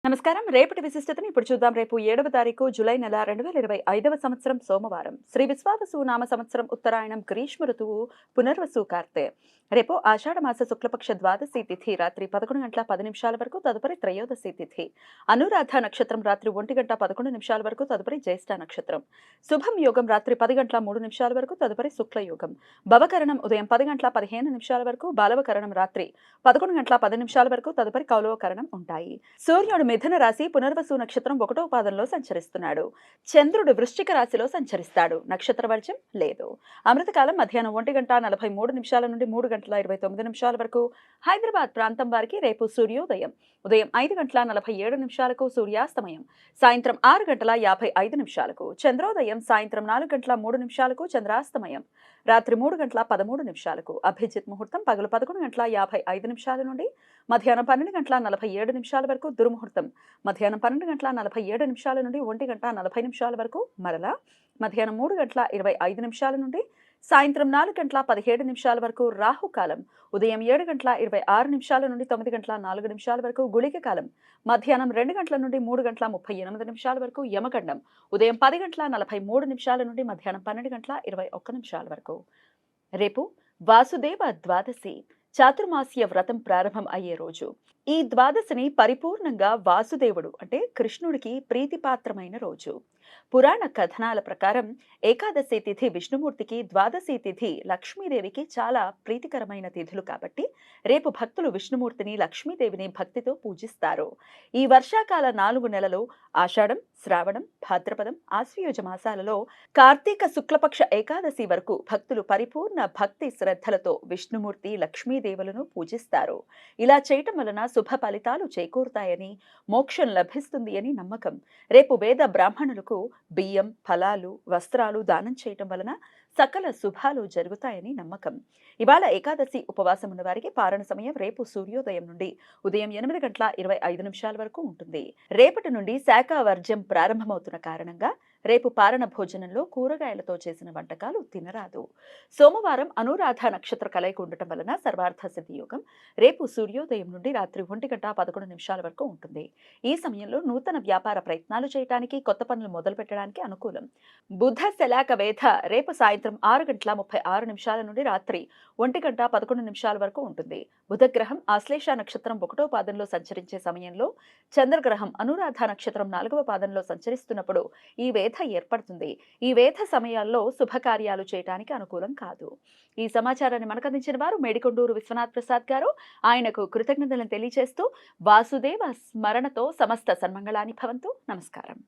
నమస్కారం. రేపటి విశిష్టతని ఇప్పుడు చూద్దాం. రేపు 7వ తారీఖు జూలై నెల 2025వ సంవత్సరం సోమవారం. శ్రీ విశ్వావసు నామ సంవత్సరం ఉత్తరాయణం గ్రీష్మ ఋతువు పునర్వసు కార్తె. రేపు ఆషాఢమాస శుక్లపక్ష ద్వాదశి తిథి రాత్రి 11:10 వరకు, తదుపరి త్రయోదశి తిథి. అనురాధ నక్షత్రం రాత్రి 1:11 వరకు, తదుపరి జ్యేష్ఠ నక్షత్రం. శుభం యోగం రాత్రి 10:03 వరకు, తదుపరి శుక్ల యోగం. భవకరణం ఉదయం 10:15 వరకు, బాలవకరణం రాత్రి 11:10 వరకు, తదుపరి కౌలవకరణం ఉంటాయి. సూర్యుడు మిథున రాశి పునర్వసు నక్షత్రం 1వ పాదంలో సంచరిస్తున్నాడు. చంద్రుడు వృశ్చిక రాశిలో సంచరిస్తాడు. నక్షత్ర వర్జం లేదు. అమృతకాలం మధ్యాహ్నం 1:43 నుండి 3:29 వరకు. హైదరాబాద్ ప్రాంతం వారికి రేపు సూర్యోదయం ఉదయం 5:47 సూర్యాస్తమయం సాయంత్రం 6:55 చంద్రోదయం సాయంత్రం 4:03 చంద్రాస్తమయం రాత్రి 3:13 అభిజిత్ ముహూర్తం పగలు 11:55 నుండి మధ్యాహ్నం 12:47 వరకు. దుర్ముహూర్తం మధ్యాహ్నం 12:47 నుండి 1:40 వరకు. మరలా మధ్యాహ్నం 3:25 నుండి సాయంత్రం 4:17 వరకు. రాహుకాలం ఉదయం 7:26 నుండి 9:04 వరకు. గుళిక కాలం మధ్యాహ్నం 2 గంటల నుండి 3:38 వరకు. యమగండం ఉదయం 10:43 నుండి మధ్యాహ్నం 12:21 వరకు. రేపు వాసుదేవ ద్వాదశి, చాతుర్మాస్య వ్రతం ప్రారంభం అయ్యే రోజు. ఈ ద్వాదశిని పరిపూర్ణంగా వాసుదేవుడు అంటే కృష్ణుడికి ప్రీతిపాత్రమైన రోజు. పురాణ కథనాల ప్రకారం ఏకాదశి తిథి విష్ణుమూర్తికి, ద్వాదశి తిథి లక్ష్మీదేవికి చాలా ప్రీతికరమైన తిథులు కాబట్టి రేపు భక్తులు విష్ణుమూర్తిని, లక్ష్మీదేవిని భక్తితో పూజిస్తారు. ఈ వర్షాకాల 4 నెలలు ఆషాఢం, శ్రావణం, భాద్రపదం, ఆశ్వయుజ మాసాలలో కార్తీక శుక్లపక్ష ఏకాదశి వరకు భక్తులు పరిపూర్ణ భక్తి శ్రద్ధలతో విష్ణుమూర్తి, లక్ష్మీదేవులను పూజిస్తారు. ఇలా చేయటం వలన శుభ ఫలితాలు చేకూరుతాయని, మోక్షం లభిస్తుంది అని నమ్మకం. రేపు వేద బ్రాహ్మణులకు బియ్యం, ఫలాలు, వస్త్రాలు దానం చేయటం వలన సకల శుభాలు జరుగుతాయని నమ్మకం. ఇవాళ ఏకాదశి ఉపవాసం ఉన్న వారికి పారణ సమయం రేపు సూర్యోదయం నుండి ఉదయం 8:25 వరకు ఉంటుంది. రేపటి నుండి శాఖ వర్జ్యం ప్రారంభమవుతున్న కారణంగా రేపు పారణ భోజనంలో కూరగాయలతో చేసిన వంటకాలు తినరాదు. సోమవారం అనురాధ నక్షత్ర కలయిక ఉండటం వలన సర్వార్థ సిద్ధి యోగం రేపు సూర్యోదయం నుండి రాత్రి 1:11 వరకు ఉంటుంది. ఈ సమయంలో నూతన వ్యాపార ప్రయత్నాలు చేయడానికి, కొత్త పనులు మొదలు పెట్టడానికి అనుకూలం. బుధ శలాక వేధ రేపు సాయంత్రం 6:36 నుండి రాత్రి 1:11 వరకు ఉంటుంది. బుధగ్రహం ఆశ్లేష నక్షత్రం 1వ పాదంలో సంచరించే సమయంలో చంద్రగ్రహం అనురాధ నక్షత్రం 4వ పాదంలో సంచరిస్తున్నప్పుడు ఈ వేధ ఏర్పడుతుంది. ఈ వేధ సమయాల్లో శుభకార్యాలు చేయడానికి అనుకూలం కాదు. ఈ సమాచారాన్ని మనకందించిన వారు మేడికొండూరు విశ్వనాథ్ ప్రసాద్ గారు. ఆయనకు కృతజ్ఞతలను తెలియజేస్తూ వాసుదేవ స్మరణతో సమస్త సన్మంగళాని భవంతు. నమస్కారం.